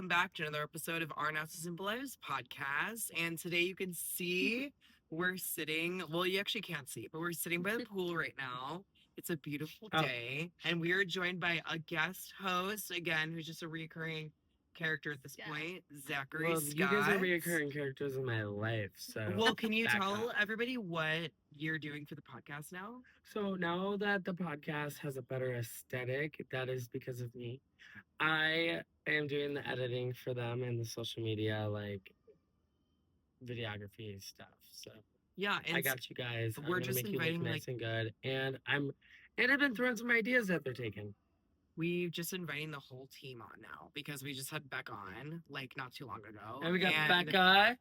back to another episode of Our Nasses and Blows podcast. And today you can see we're sitting, well, you actually can't see, but we're sitting by the pool right now. It's a beautiful day. And we are joined by a guest host, again, who's just a recurring character at this point, Zachary Well, Scott. you guys are reoccurring characters in my life, so. Well, can you back tell up. everybody what you're doing for the podcast now? So now that the podcast has a better aesthetic, that is because of me. I am doing the editing for them and the social media, like videography stuff. So Yeah, and I got you guys. I'm we're gonna just make you look inviting nice and good, and I've been throwing some ideas that they're taking. we've just inviting the whole team on now because we just had Beck on like not too long ago. And we got Becca,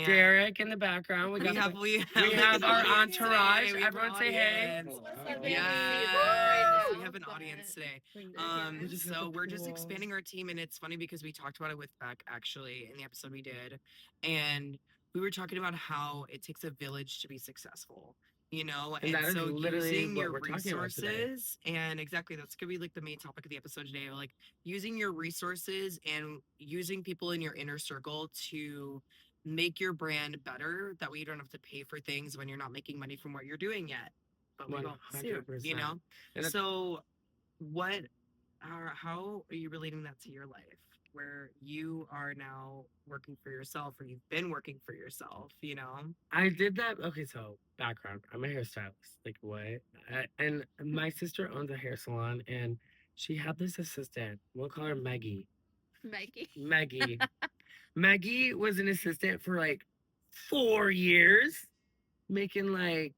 Derek in the background. We got we we have an our audience entourage. today. We have an Everyone say hey. audience. Yes, We have an audience today. We just got So the we're just pool. expanding our team, and it's funny because we talked about it with Beck actually in the episode we did, and we were talking about how it takes a village to be successful. And that is so literally using what your we're talking about today. resources, and exactly that's gonna be like the main topic of the episode today. Like using your resources and using people in your inner circle to make your brand better. That way you don't have to pay for things when you're not making money from what you're doing yet. But we will soon, 100%. And So how are you relating that to your life? Where you are now working for yourself, or you've been working for yourself, I did that. Okay, so background. I'm a hairstylist. Like what? And my sister owns a hair salon, and she had this assistant. We'll call her Maggie. Maggie. Maggie was an assistant for like 4 years, making like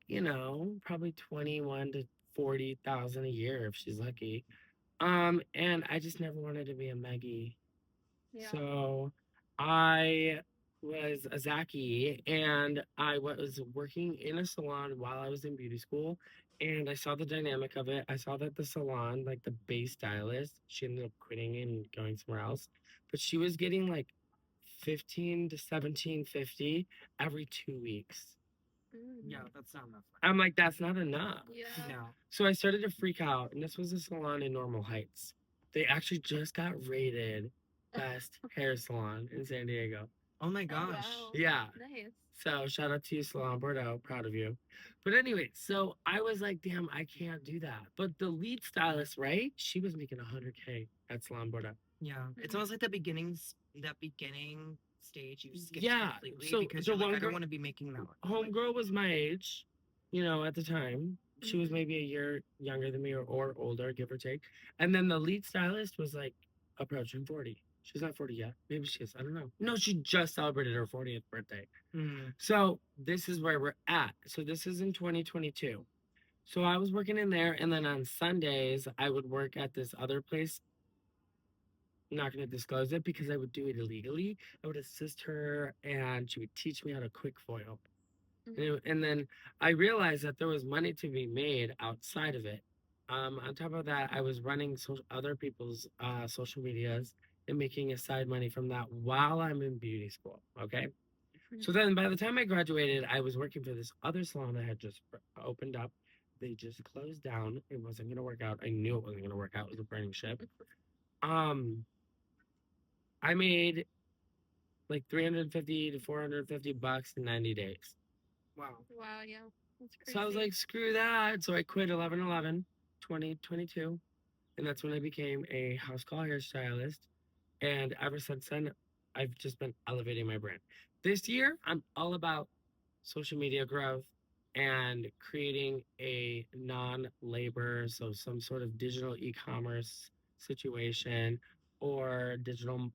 probably 21 to 40,000 a year if she's lucky. And I just never wanted to be a Maggie. Yeah. So I was a Zakary, and I was working in a salon while I was in beauty school, and I saw the dynamic of it. I saw that the salon, like the base stylist, she ended up quitting and going somewhere else, but she was getting like 15 to 1750 every 2 weeks. Yeah, that's not enough. I'm like, that's not enough. Yeah. No. So I started to freak out, and this was a salon in Normal Heights. They actually just got rated best hair salon in San Diego. Oh my Oh, gosh. wow. Yeah. Nice. So shout out to you, Salon Bordeaux. Proud of you. But anyway, so I was like, damn, I can't do that. But the lead stylist, right? She was making 100K at Salon Bordeaux. Yeah. It's almost like that beginning stage you skip Yeah, completely so because the you're like, one I don't girl- want to be making that. Homegirl was my age, at the time. She was maybe a year younger than me or older, give or take. And then the lead stylist was like approaching 40. She's not 40 yet. Maybe she is. I don't know. No, she just celebrated her 40th birthday. Mm. So this is where we're at. So this is in 2022. So I was working in there, and then on Sundays I would work at this other place. I'm not going to disclose it because I would do it illegally. I would assist her, and she would teach me how to quick foil. And then I realized that there was money to be made outside of it. On top of that, I was running other people's social medias and making a side money from that while I'm in beauty school. Okay. So then by the time I graduated, I was working for this other salon that had just opened up. They just closed down. It wasn't going to work out. I knew it wasn't going to work out. It was a burning ship. I made like 350 to 450 bucks in 90 days. Wow. Wow, yeah. That's crazy. So I was like, screw that. So I quit 11/11/2022. And that's when I became a house call hairstylist. And ever since then, I've just been elevating my brand. This year, I'm all about social media growth and creating a non-labor, so some sort of digital e-commerce situation or digital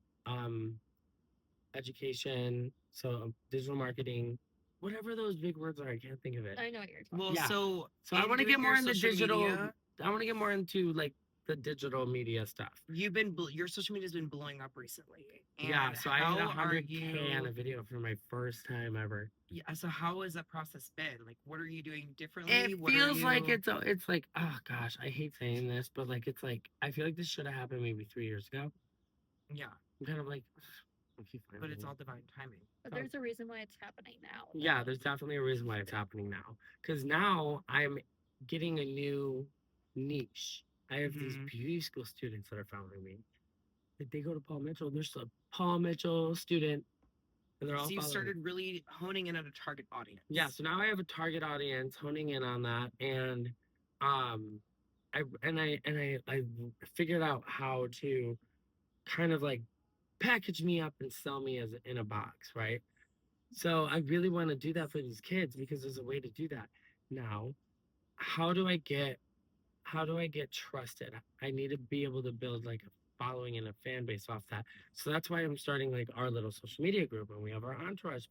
education, so digital marketing, whatever those big words are, I can't think of it. I know what you're talking Well, Yeah. so I want to get more into digital. Media, I want to get more into like the digital media stuff. your social media's been blowing up recently. And Yeah, so I had how are 100K on a video for my first time ever. Yeah, so how has that process been? Like, what are you doing differently? It What feels like you... it's like, oh gosh, I hate saying this, but like it's like I feel like this should have happened maybe 3 years ago. Yeah, I'm kind of like, but it's all divine timing. But there's a reason why it's happening now. Yeah, there's definitely a reason why it's happening now. Because now I'm getting a new niche. I have these beauty school students that are following me. Like they go to Paul Mitchell. There's a Paul Mitchell student, and they're all So you following. started really honing in on a target audience. Yeah, so now I have a target audience, honing in on that, and I figured out how to kind of like package me up and sell me as in a box, right? So I really want to do that for these kids because there's a way to do that. Now, how do I get trusted? I need to be able to build like a following and a fan base off that. So that's why I'm starting like our little social media group, and we have our entourage.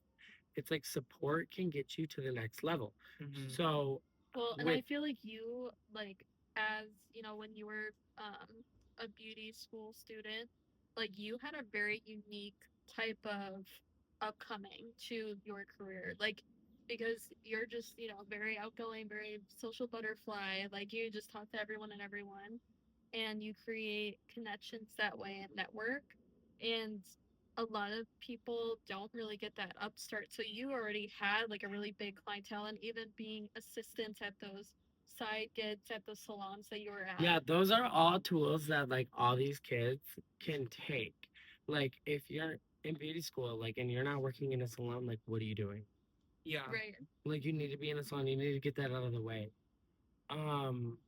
It's like support can get you to the next level. Mhm. So Well, and I with feel like you, like, as you know, when you were a beauty school student, like you had a very unique type of upcoming to your career. Like, because you're just, very outgoing, very social butterfly. Like you just talk to everyone and everyone, and you create connections that way and network. And a lot of people don't really get that upstart. So you already had like a really big clientele, and even being assistants at those side gigs at the salons that you were at. yeah, those are all tools that like all these kids can take. Like if you're in beauty school, like and you're not working in a salon, like what are you doing? Yeah. Right. Like you need to be in a salon, you need to get that out of the way. Um,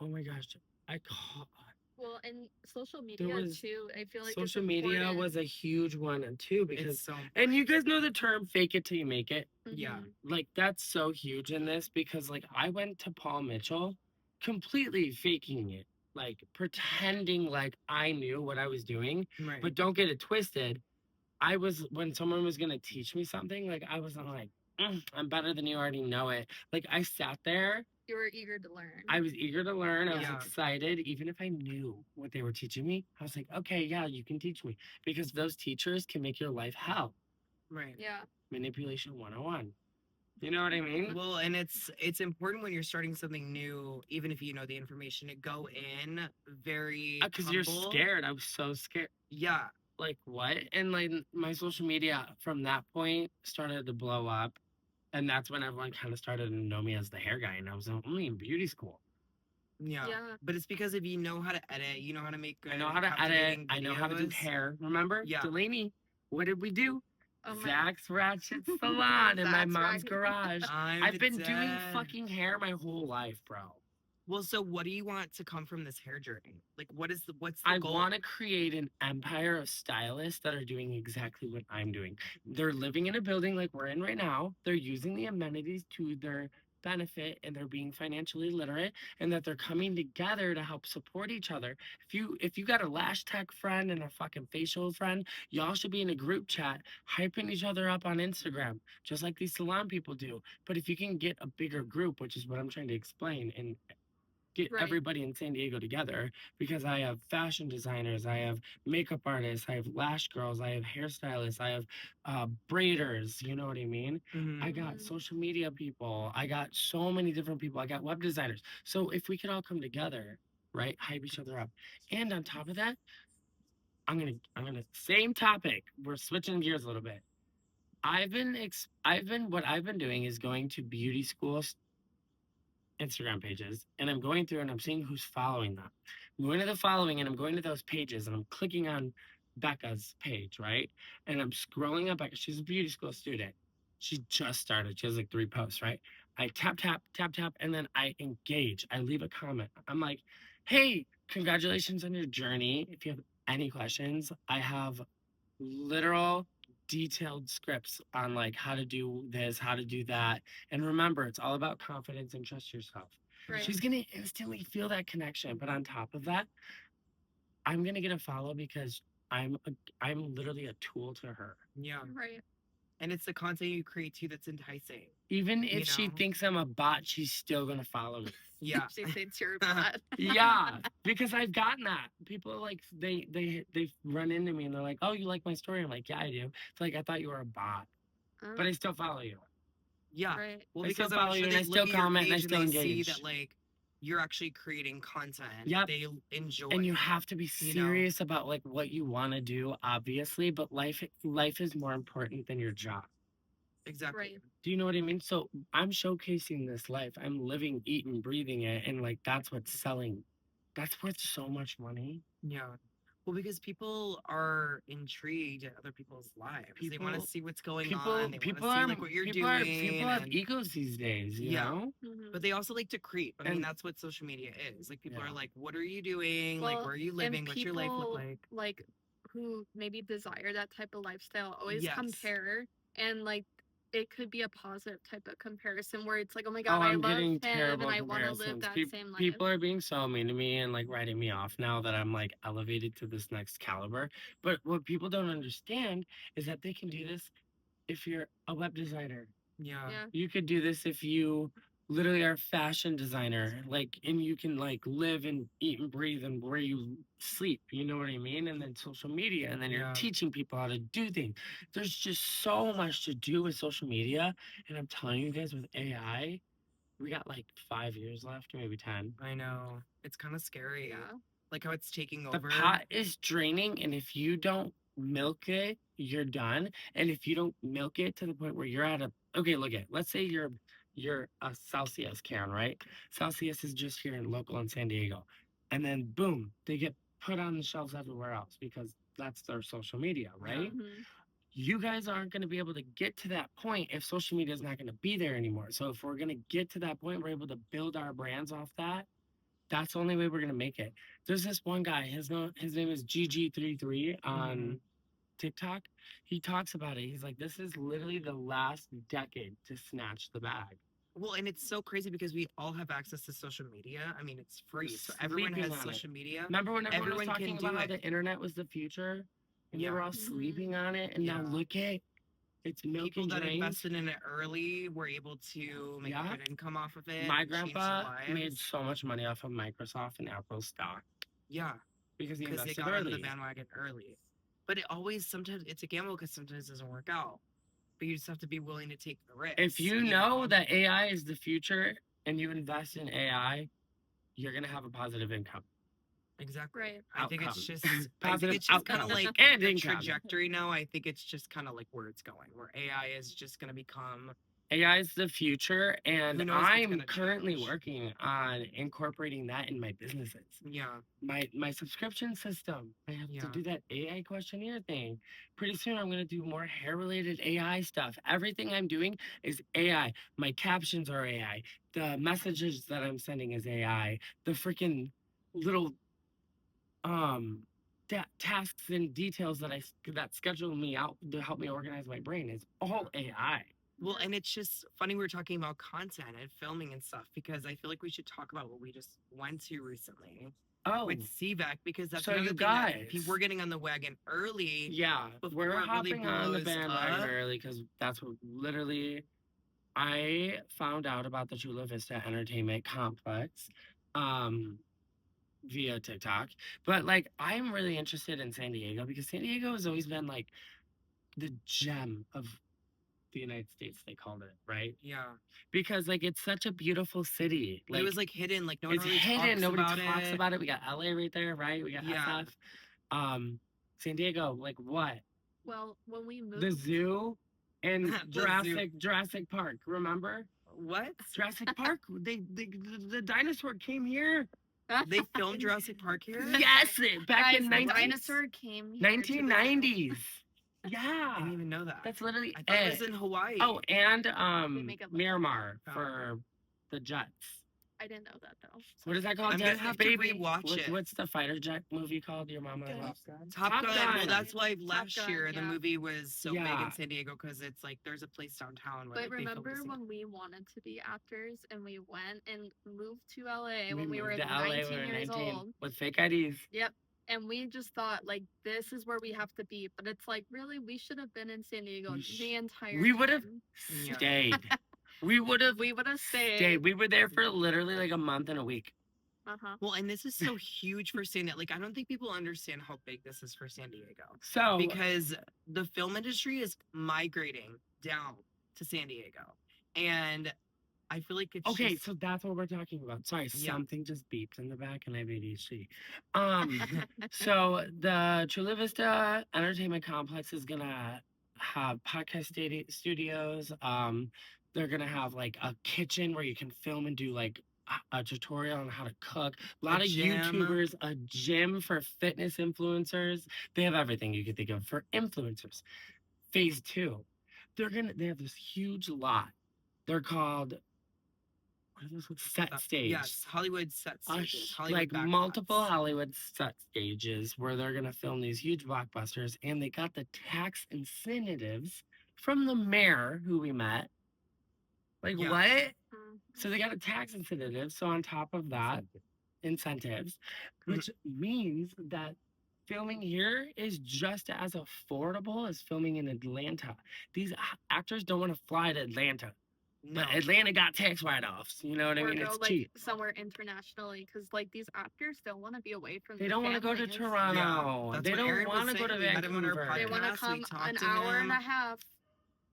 oh my gosh, I caught Well, and social there media was too, I feel like social it's media important. was a huge one too It's because so and you guys know the term fake it till you make it. Yeah. Mhm. Like that's so huge in this because like I went to Paul Mitchell completely faking it, like pretending like I knew what I was doing. Right. But don't get it twisted. I was when someone was gonna teach me something, like I wasn't like, I'm better than you already know it. Like I sat there, You were eager to learn. I was eager to learn, I was Yeah. excited, even if I knew what they were teaching me. I was like, okay, yeah, you can teach me because those teachers can make your life hell. Right. Yeah. Manipulation 101. You know what I mean? Well, and it's important when you're starting something new, even if you know the information, to go in very Because you're humble. scared. I was so scared. Yeah. Like what? And like my social media from that point started to blow up, and that's when everyone kind of started to know me as the hair guy, and I was only in beauty school. Yeah. Yeah. But it's because if you know how to edit, you know how to make good, I know how to edit. captivating I know how to do videos. hair. Remember, Yeah. Delaney? What did we do? Oh my. Zach's Ratchet Salon in my That's mom's right. garage. I've been doing dead. fucking hair my whole life, bro. Well, so what do you want to come from this hair journey? Like, what's the I goal? want to create an empire of stylists that are doing exactly what I'm doing. They're living in a building like we're in right now. They're using the amenities to their benefit and they're being financially literate and that they're coming together to help support each other. If you got a lash tech friend and a fucking facial friend, y'all should be in a group chat hyping each other up on Instagram, just like these salon people do. But if you can get a bigger group, which is what I'm trying to explain, and get Right. everybody in San Diego together because I have fashion designers, I have makeup artists, I have lash girls, I have hairstylists, I have braiders, you know what I mean? Mhm. I got Mhm. social media people, I got so many different people, I got web designers. So if we could all come together, right, hype each other up. And on top of that, I'm gonna same topic. We're switching gears a little bit. What I've been doing is going to beauty schools Instagram pages and I'm going through and I'm seeing who's following them. I'm going to the following and I'm going to those pages and I'm clicking on Becca's page, right? And I'm scrolling up Becca. She's a beauty school student. She just started. She has like 3 posts, right? I tap, tap, tap, tap, and then I engage. I leave a comment. I'm like, hey, congratulations on your journey. If you have any questions, I have literal detailed scripts on like how to do this, how to do that. And remember, it's all about confidence and trust yourself. Right. She's gonna instantly feel that connection. But on top of that, I'm gonna get a follow because I'm literally a tool to her. Yeah. Right. And it's the content you create too that's enticing. Even You if she know? thinks I'm a bot, she's still gonna follow me. Yeah. She thinks you're a bot. Yeah, because I've gotten that. People like they run into me and they're like, "Oh, you like my story?" I'm like, "Yeah, I do." It's like I thought you were a bot, but I still follow you. Yeah. Right. Well, I still because I'm follow you sure and they I look still at your comment and I page still they see engage. that like you're actually creating content Yep. they enjoy. And you have to be you know? serious about like what you want to do, obviously, but life is more important than your job. Exactly. Right. Do you know what I mean? So I'm showcasing this life. I'm living, eating, breathing it, and like that's what's selling. That's worth so much money. Yeah. Well, because people are intrigued at other people's lives. They want to People, see what's going people, on. They want to people see are like what you're people doing, have and egos these days, you yeah. know. But Mhm. they also like to creep. I mean, And that's what social media is. Like people are yeah, like, "What are you doing? Like, Well, where are you and living? What's your life look people like?" like who maybe desire that type of lifestyle always Yes. compare, and like it could be a positive type of comparison where it's like, oh my oh, god, I I'm love getting him and terrible I want to live comparisons. that same life. People are being so mean to me and like writing me off now that I'm like elevated to this next caliber. But what people don't understand is that they can do this if you're a web designer. Yeah. Yeah. You could do this if you literally are a fashion designer, like, and you can like live and eat and breathe and where you sleep. You know what I mean? And then social media, and then you're Yeah. teaching people how to do things. There's just so much to do with social media, and I'm telling you guys, with AI, we got like 5 years left, maybe 10. I know. It's kind of scary. Yeah. Like how it's taking The over. pot is draining, and if you don't milk it, you're done. And if you don't milk it to the point where you're at a okay, look at, let's say you're a Celsius can, right? Celsius is just here in local in San Diego, and then boom, they get put on the shelves everywhere else because that's their social media, Yeah. right? Mhm. You guys aren't going to be able to get to that point if social media is not going to be there anymore. So if we're going to get to that point, we're able to build our brands off that. That's the only way we're gonna make it. There's this one guy. His name is GG33 on Mhm. TikTok. He talks about it. He's like, this is literally the last decade to snatch the bag. Well, and it's so crazy because we all have access to social media. I mean, it's We're free. So everyone sleeping has on it. social media. Remember when everyone was Everyone talking can about do how it. the internet was the future, and they Yeah. were all Mhm. sleeping on it, and now Yeah. look at it's milk People and that drained. invested in it early were able to make a Yeah. good income off of it My and change their grandpa made lives. so much money off of Microsoft and Apple stock Yeah, because he because they invested got onto the early. bandwagon early. But it always sometimes it's a gamble because sometimes it doesn't work out. But you just have to be willing to take the If risks. you You know know? that AI is the future and you invest in AI, you're gonna have a positive income Exactly. Right. I think it's outcome. just Positive kind of outcome like and the income. trajectory now. I think it's just kind of like where it's going, where AI is just going to become AI is the future, and who knows what's going I'm to currently change. working on incorporating that in my businesses. Yeah. My subscription system. I have to Yeah. do that AI questionnaire thing. Pretty soon I'm gonna do more hair related AI stuff. Everything I'm doing is AI. My captions are AI. The messages that I'm sending is AI. The freaking little um tasks and details that schedule me out to help me organize my brain is all AI. Well, Yeah. and it's just funny we were talking about content and filming and stuff because I feel like we should talk about what we just went to recently Oh, with CVAC because that's so another you thing that guys, we're getting on the wagon early yeah, we're before it really hopping on the blows bandwagon up. early because that's what literally I found out about the Chula Vista Entertainment Complex um via TikTok. But like I'm really interested in San Diego because San Diego has always been like the gem of the United States, they called it, right? Yeah. Because like it's such a beautiful city. But it Like was like hidden, like no one it's really hidden. talks Nobody about talks it. about it. We got LA right there, right? We got Yeah. SF. San Diego, like what? Well, when we The moved, zoo and The zoo. Jurassic Park. Remember What? Jurassic Park? The dinosaur came here. They filmed Jurassic Park here? Yes, back guys, in the 19, dinosaur came here to the zoo. 1990s. I Yeah, didn't even know that. that's literally I thought it was it. in Hawaii. Oh, and They make it look like Miramar that. for the jets. I didn't know that though. What is that called? I'm gonna Jet have to Baby? rewatch it. What's the fighter jet movie called? Your mama Gun. loves Gun? Top Gun. Well, that's why Top last Gun, year the yeah. movie was so big Yeah. in San Diego because it's like there's a place downtown where But like, they filmed remember the scene. when we wanted to be actors and we went and moved to LA We when we were moved to LA when 19 we were years 19 old? with fake IDs. Yep. And we just thought like this is where we have to be, but it's like really we should have been in San Diego the entire We would have time. Yeah. stayed. We would have We would have stayed. stayed. We were there for literally like a month and a week. Uh-huh. Well, and this is so huge for San Diego. Like, I don't think people understand how big this is for San Diego So because the film industry is migrating down to San Diego, and I feel like it's okay, just, so that's what we're talking about. Sorry, Yeah. something just beeped in the back and I have ADHD. So the Chula Vista Entertainment Complex is gonna have podcast studios. They're gonna have like a kitchen where you can film and do like a tutorial on how to cook. A lot of gym. YouTubers, a gym for fitness influencers. They have everything you could think of for influencers. Phase 2, they have this huge lot. They're called what are those called? Set stage. Yes, Hollywood set stages. Hollywood Like backlots. multiple Hollywood set stages where they're gonna film these huge blockbusters, and they got the tax incentives from the mayor who we met. Like Yeah. what? Mhm. So they got a tax incentive. So on top of that, incentives, which means that filming here is just as affordable as filming in Atlanta. These actors don't want to fly to Atlanta, No. but Atlanta got tax write-offs. You know what I Or mean? go It's like cheap. somewhere internationally, because like these actors don't want to be away from. They their don't want to go to families. Toronto. That's they what don't Aaron was want to go to saying. We had him on our Vancouver. They want to Yes, we come talked an to hour and him. a half.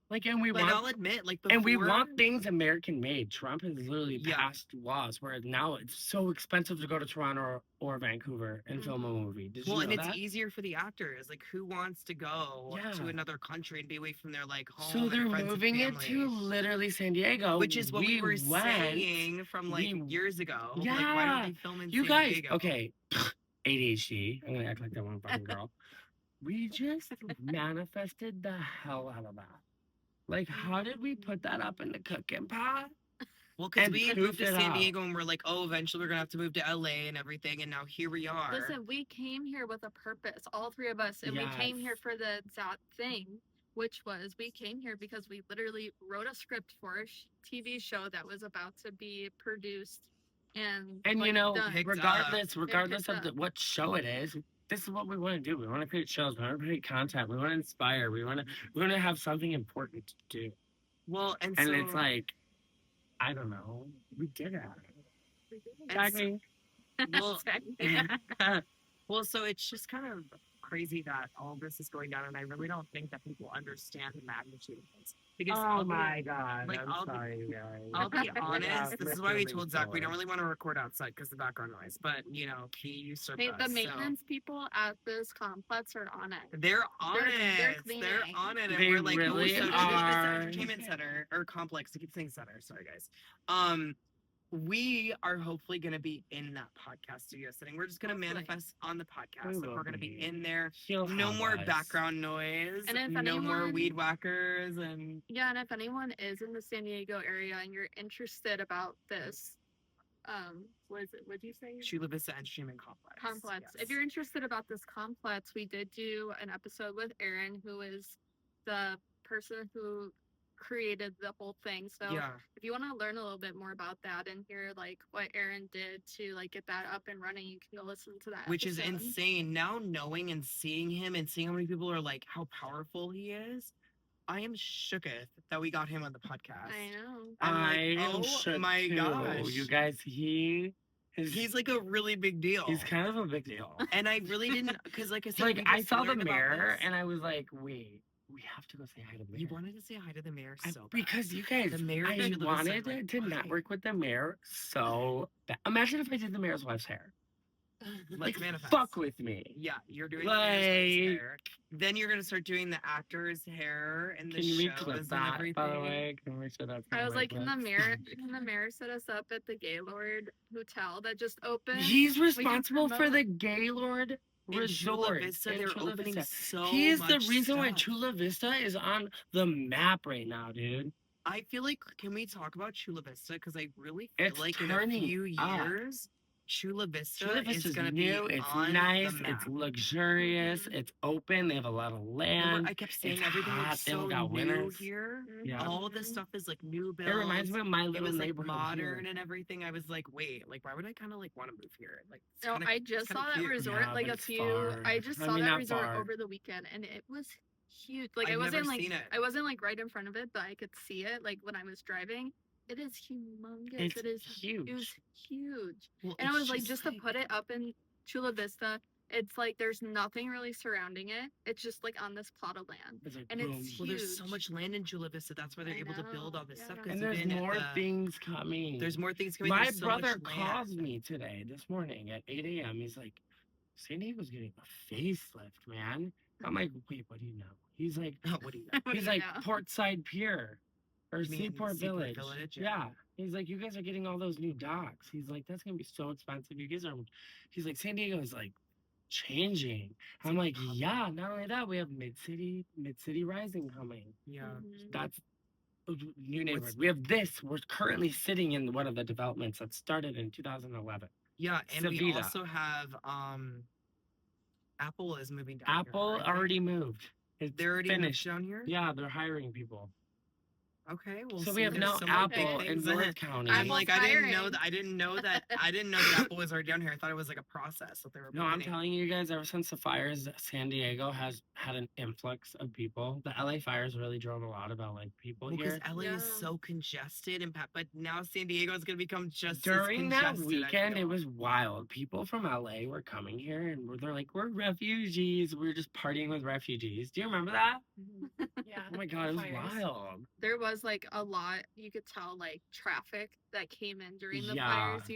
Like, and we But want I'll admit, like before, and we want things American made. Trump has literally Yeah. passed laws where now it's so expensive to go to Toronto or Vancouver and film a movie. Did Well, you and know it's that? easier for the actors. Like, who wants to go Yeah. to another country and be away from their like home? So and they're friends and moving it to family? literally San Diego, Which is what we were went- saying from like we- years ago. Like, why Yeah. don't they film in You San guys, Diego? okay, ADHD. I'm gonna act like that one fucking girl. We just manifested the hell out of that. Like, how did we put that up in the cooking pot? Well, because and we poof moved to it San out. Diego and we're like, oh, eventually we're gonna have to move to LA and everything, and now here we are. Listen, we came here with a purpose, all three of us, and we came here Yes. for the exact thing, which was we came here because we literally wrote a script for a TV show that was about to be produced, and And like, you know, done. Picked regardless picked of up. what show it is, this is what we want to do. We want to create shows. We want to create content. We want to inspire. We want to have something important to do. Well, and And so it's like, I don't know, we did it. and so- well, Exactly. well, so it's just kind of crazy that all this is going down, and I really don't think that people understand the magnitude of this. Because Oh my god! like, I'm I'll be- sorry, you guys. I'll be honest, Yeah, this is why we literally told Zach we don't sorry. really want to record outside because the background noise. But you know, he usurped Hey, us. the so- maintenance people at this complex are on it. They're on They're it. They're cleaning. on it. And They we're like, really oh, so are. entertainment center or complex. I keep saying center. Sorry, guys. We are hopefully going to be in that podcast studio setting. We're just going to Hopefully. manifest on the podcast. We Like, will we're going to be be. in there. He'll No have more us. background noise. And if no more anyone- weed whackers. And Yeah, and if anyone is in the San Diego area and you're interested about this, what is it? What'd you say? Chula Vista Entertainment Complex. Complex. Yes. If you're interested about this complex, we did do an episode with Aaron, who is the person who created the whole thing. So Yeah. if you want to learn a little bit more about that and hear like what Aaron did to like get that up and running, you can go listen to that. Which is episode. insane. Now knowing and seeing him and seeing how many people are like how powerful he is, I am shooketh that we got him on the podcast. I know. I'm I like, am oh shook my too. gosh. You guys, He's like a really big deal. he's kind of a big deal. And I really didn't, because like I said, Like we I just saw the learned about mayor this. and I was like, wait, we have to go say hi to the mayor. You wanted to say hi to the mayor so bad. Because you guys, The mayor I should have wanted said, like, to why? network with the mayor so bad. Imagine if I did the mayor's wife's hair. Let's Like, manifest. fuck with me. Yeah, you're doing the mayor's Like- hair. Then you're gonna start doing the actor's hair and the Can we shows clip and that, everything. by the way? Can we show that? I was like, can the mayor. mayor set us up at the Gaylord Hotel that just opened? He's responsible for promote- the Gaylord In Chula Resort. Vista, in they're Chula opening Vista. so He is the much reason why stuff. Chula Vista is on the map right now, dude. I feel like, can we talk about Chula Vista? Because I really feel It's like in a turning few up. years, Chula Vista Chula is Vista's going to new. be It's on nice. the It's map. luxurious. Mhm. It's open. They have a lot of land. I kept saying it's everything hot, looks they don't so got new winters. here. Yeah. All this Mhm. stuff is like new It builds. reminds me of my It little was like neighborhood modern here. and everything. I was like, wait, like why would I kind of like want to move here? Like, it's No, kinda- I it's just kinda saw that cute. resort Yeah, like but a it's few. far. I just I saw mean, that not resort far. over the weekend, and it was huge. Like I've I wasn't never like seen it. I wasn't like right in front of it, but I could see it like when I was driving. It is humongous. It's It is huge. It was huge. Well, And I it's was like, just to put it up in Chula Vista, it's like there's nothing really surrounding it. It's just like on this plot of land. It's like, and it's boom. Well, there's so huge. much land in Chula Vista. That's why they're I able to build know, all this yeah. stuff. 'cause And there's even at more the- things coming. There's more things coming. My There's so much brother land. calls me today, this morning at 8 a.m. He's like, San Diego's getting a facelift, man. I'm like, wait, what do you know? He's like, What do you know? What do he's you like know? Portside Pier or You mean Seaport Seaport Village. Village? Yeah. He's like, you guys are getting all those new docks. He's like, that's gonna be so expensive. You guys are. He's like, San Diego is like changing. I'm like, yeah. Not only that, we have Mid City Rising coming. Yeah. Mhm. That's a new neighborhood. We have this. We're currently sitting in one of the developments that started in 2011. Yeah, and we Savita. also have Apple is moving down here, Apple aren't they? already moved. It's They're already moved finished. down here? Yeah, they're hiring people. Okay, well, So see, we have there's now so many big Apple in things. North County. I'm like, I didn't know hiring. that. I didn't know that. I didn't know that Apple was already down here. I thought it was like a process that they were. No, I'm beginning. telling you guys, ever since the fires, San Diego has had an influx of people. The LA fires really drove a lot of LA people Well, because here. LA is Yeah. so congested, but now San Diego is going to become just During as that congested. weekend, I it feel. was wild. People from LA were coming here and they're like, we're refugees. We're just partying with refugees. Do you remember that? Yeah. Oh my God, it was Fires. wild. There was like a lot, you could tell like traffic that came in during the Yeah. fires.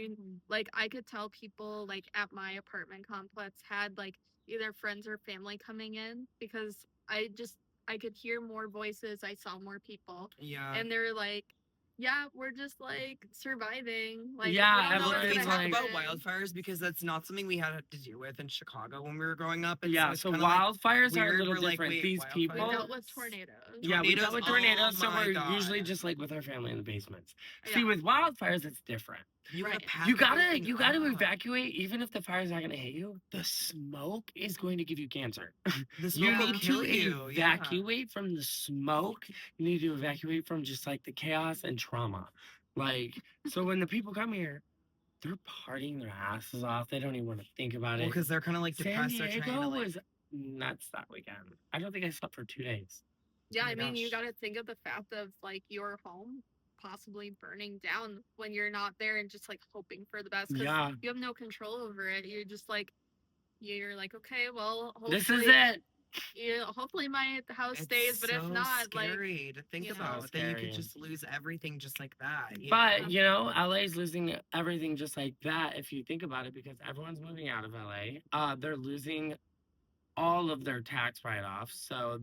Like I could tell people like at my apartment complex had like either friends or family coming in because I could hear more voices, I saw more people, Yeah. and they're like, yeah, we're just like surviving. Like, Yeah, we don't know Well, what's can we everyone's gonna talk about happen. wildfires because that's not something we had to deal with in Chicago when we were growing up. Yeah, it's so kinda like wildfires are a weird. little We're like, different. wait, These wildfires? We people. dealt with tornadoes. Yeah, we dealt Tornadoes? with tornadoes, Oh so my we're usually God. just like with our family in the basements. See, Yeah. with wildfires, it's different. You gotta Right. pack You gotta everything up. evacuate, even if the fire's not gonna hit you. The smoke is going to give you cancer. The You smoke will need kill to you. Yeah. evacuate from the smoke. You need to evacuate from just like the chaos and trauma. Like, so when the people come here, they're partying their asses off. They don't even want to think about Well, it. because they're kind of like San depressed. They're trying Diego to like. was nuts that weekend. I don't think I slept for 2 days. Yeah, Oh my I mean, you gosh. got to think of the fact of like your home possibly burning down when you're not there and just like hoping for the best because Yeah. you have no control over it. You're like, okay, well, This hopefully, is it. hopefully my house It's stays, but if so not, like, scary to think you know. about So that you could scary. just lose everything just like that. you But know? you know, LA's losing everything just like that if you think about it, because everyone's moving out of LA. They're losing all of their tax write-offs, so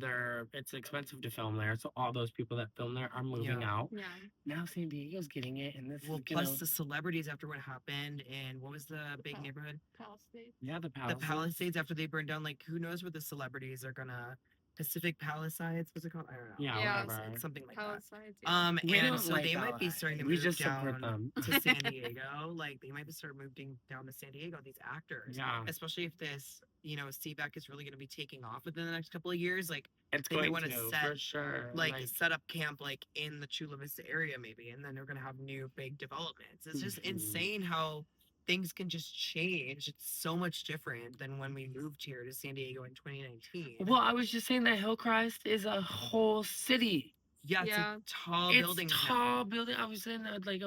it's expensive to film there. So all those people that film there are moving Yeah. out. Yeah. Now San Diego's getting it, and this Well, is gonna plus the celebrities after what happened and what was the big Pal- neighborhood? Palisades. yeah, the The Palisades. Palisades after they burned down. Like, who knows where the celebrities are gonna. Pacific Palisades, what's it called? I don't know. Yeah, Yeah, whatever. It's something like that. Palisades. Yeah. We And don't so like they might be LA. starting to We move just support down them. to San Diego. Like they might be start moving down to San Diego. These actors, Yeah, especially if this, CVAC is really going to be taking off within the next couple of years. Like it's they may going wanna to set, for sure. like set up camp like in the Chula Vista area maybe, and then they're gonna have new big developments. It's just Mhm. insane how things can just change. It's so much different than when we moved here to San Diego in 2019. Well, I was just saying that Hillcrest is a whole city. Yeah, it's Yeah. like tall It's buildings now. tall building. I was in like,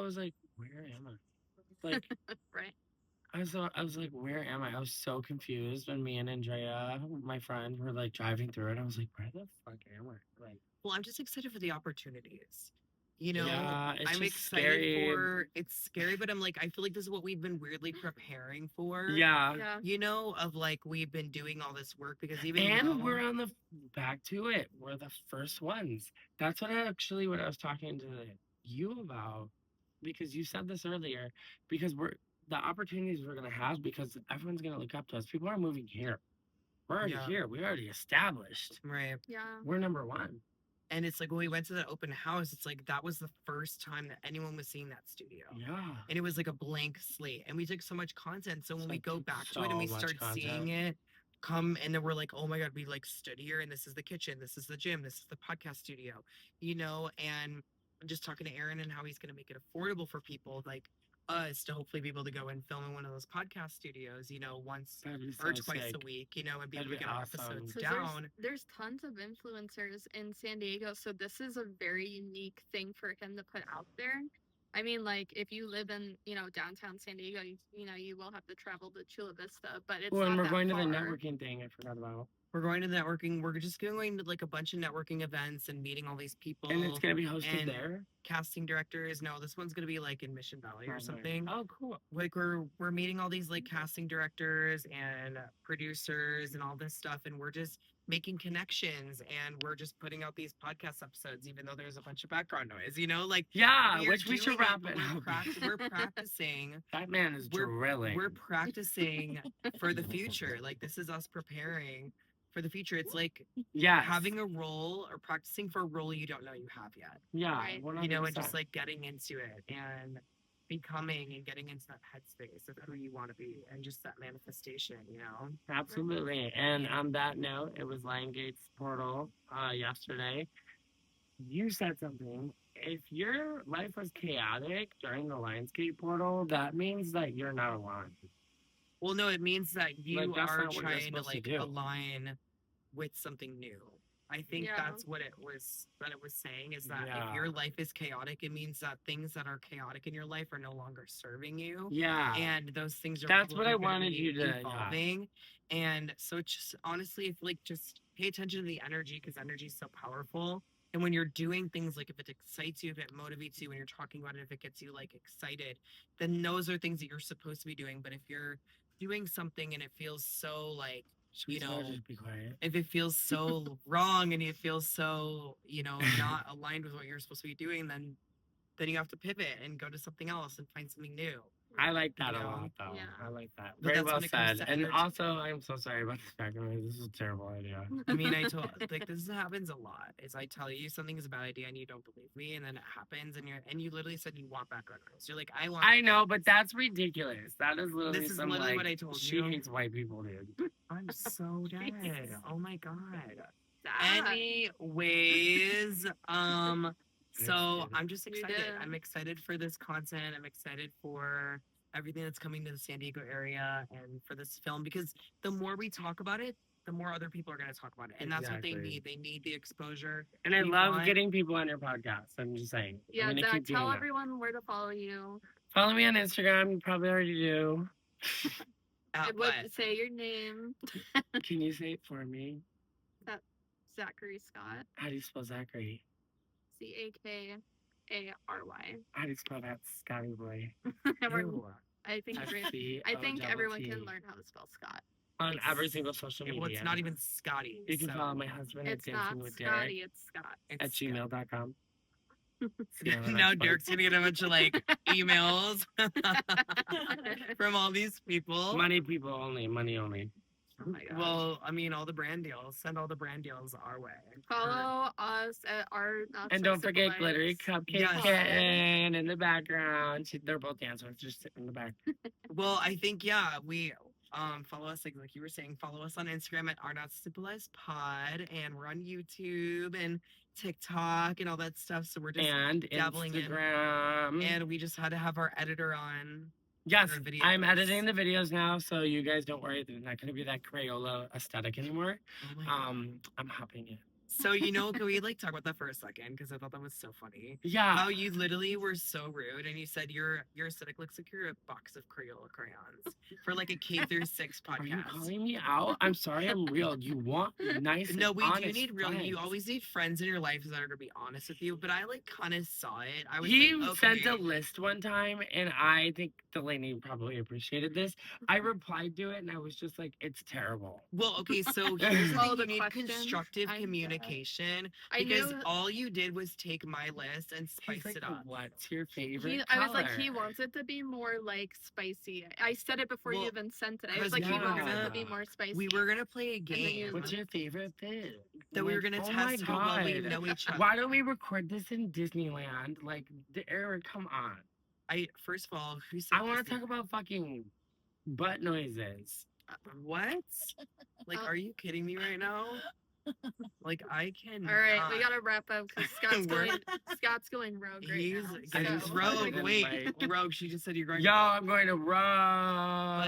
where am I? Like, Right. I was like, where am I? I was so confused when me and Andrea, my friend, were like driving through it. I was like, where the fuck am I? Like, Well, I'm just excited for the opportunities. yeah, it's I'm just excited scary. for it's scary, but I'm like, I feel like this is what we've been weirdly preparing for. Yeah. Yeah. Of like we've been doing all this work because even And though, we're on the back to it. We're the first ones. That's what I was talking to you about, because you said this earlier. Because we're the opportunities we're gonna have, because everyone's gonna look up to us. People are moving here. We're already Yeah. here. We're already established. right. Yeah. We're number one. And it's like when we went to that open house, it's like that was the first time that anyone was seeing that studio. Yeah. And it was like a blank slate. And we took so much content. So when we go back to it and we So much start seeing it come, and then we're like, oh my God, we like stood here and this is the kitchen, this is the gym, this is the podcast studio, and just talking to Aaron and how he's gonna make it affordable for people like us to hopefully be able to go and film in one of those podcast studios, once That'd be or so twice sick. a week, and be That'd able to be get our awesome. episodes 'Cause down. there's tons of influencers in San Diego, so this is a very unique thing for him to put out there. I mean, like if you live in downtown San Diego, you will have to travel to Chula Vista, but it's Well, and not we're that going to the far. networking thing I forgot about. We're going to networking. We're just going to like a bunch of networking events and meeting all these people. And it's gonna be hosted and there. casting directors. No, this one's gonna be like in Mission Valley or Okay. something. Oh, cool. Like we're meeting all these like casting directors and producers and all this stuff, and we're just making connections, and we're just putting out these podcast episodes, even though there's a bunch of background noise. You know, like Yeah, we are which we should doing wrap but it we're, up. we're practicing. That man is drilling. We're practicing for the future. Like this is us preparing for the future. It's like Yes. having a role or practicing for a role you don't know you have yet. Yeah. Right. 100%. You know, and just like getting into it and becoming and getting into that headspace of who you want to be and just that manifestation, you know? Absolutely. And on that note, it was Lion Gate's portal yesterday. You said something. If your life was chaotic during the Lionsgate portal, that means that you're not alone. Well, no, it means that you Like, that's are not what you're trying to supposed to like do. align with something new. I think Yeah. that's what it was saying is that Yeah. if your life is chaotic, it means that things that are chaotic in your life are no longer serving you. Yeah. And those things are That's what I probably gonna wanted be you to- yeah. evolving. And so it's just honestly, if like just pay attention to the energy because energy is so powerful. And when you're doing things like if it excites you, if it motivates you, when you're talking about it, if it gets you like excited, then those are things that you're supposed to be doing. But if you're doing something and it feels so like, Should we you all know, just be quiet? if it feels so wrong and it feels so, you know, not aligned with what you're supposed to be doing, then you have to pivot and go to something else and find something new. I like that You a know? lot, though. Yeah. I like that. But Very that's well when it comes said. to And energy. also, I'm so sorry about this background noise. This is a terrible idea. I mean, I told like this happens a lot. Is I tell you something is a bad idea and you don't believe me, and then it happens, and you literally said you want background noise. You're like, I want. I know, but that's ridiculous. That is literally This is some, literally like, what I told she you. hates white people, dude. I'm so dead. Oh my god. Sad. Anyways, so Next I'm just You excited. did. I'm excited for this content. I'm excited for everything that's coming to the San Diego area and for this film because the more we talk about it, the more other people are going to talk about it. And that's what they Exactly. need. They need the exposure. And I We love want- getting people on your podcast. I'm just saying. Yeah, I'm gonna Zach, keep doing tell that. everyone where to follow you. Follow me on Instagram. You probably already do. At What, what? say your name, Can you say it for me? Zakary Scott. How do you spell Zachary? Zakary. How do you spell that Scotty boy? Ew. I think SCOTT. everyone can learn how to spell Scott. On every single social media. Well, it's not even Scotty. You can so follow my husband at It's not Dancing with Derek Scotty, it's Scott. at it's Scott. gmail.com. Now Derek's gonna get a bunch of like emails from all these people. Money people only. Money only. Oh my gosh. Well, I mean, all the brand deals. Send all the brand deals our way. Follow us at our Not And So don't forget Simple Glittery Lives. Cupcake Yes. Kitten in the background. They're both dancers, just sitting in the back. Well, I think yeah, we follow us like you were saying. Follow us on Instagram at Our Not Simple Lives Pod, and we're on YouTube and TikTok and all that stuff. So we're just And dabbling in. Instagram. and we just had to have our editor on. yes, for videos. I'm editing the videos now, so you guys don't worry. There's not going to be that Crayola aesthetic anymore. Oh my God. I'm hopping in. So can we like talk about that for a second? Because I thought that was so funny. Yeah. How you literally were so rude, and you said your aesthetic looks like you're a box of Crayola crayons for like a K through 6 Are you podcast. calling me out? I'm sorry, I'm real. You want nice and No, we do honest need real. You friends. always need friends in your life that are gonna be honest with you. But I like kind of saw it. I was He like, sent a okay. list one time, and I think Delaney probably appreciated this. I replied to it, and I was just like, "It's terrible." Well, okay. So here's the All thing: the you need questions. constructive I know. communication I because knew all you did was take my list and He's spice like, it up. "What's your favorite he, color?" I was like, he wants it to be more like spicy. I said it before Well, you even sent it. I was 'cause like, he we were wants it gonna- to be more spicy. We were gonna play a then you- game What's your favorite food? that we were Like, gonna oh my test how well we God. know each other. Why don't we record this in Disneyland? Like, Eric, come on. First of all, who said I want to Disney? talk about fucking butt noises. What? Like, Oh. are you kidding me right now? Like, I can. All right, we gotta wrap up because Scott's We're- going rogue right He's now. I he's just rogue. wanted to Wait, invite- rogue. She just said you're going. Yo, I'm going to But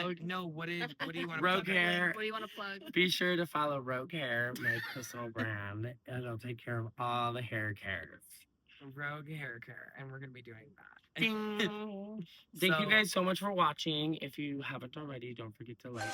Rogue. no, what do you want? Rogue hair. What do you want to plug? Be sure to follow Rogue Hair, my personal brand. It'll take care of all the hair cares. Rogue hair care, and we're gonna be doing that. Ding. Thank you So- guys so much for watching. If you haven't already, don't forget to like.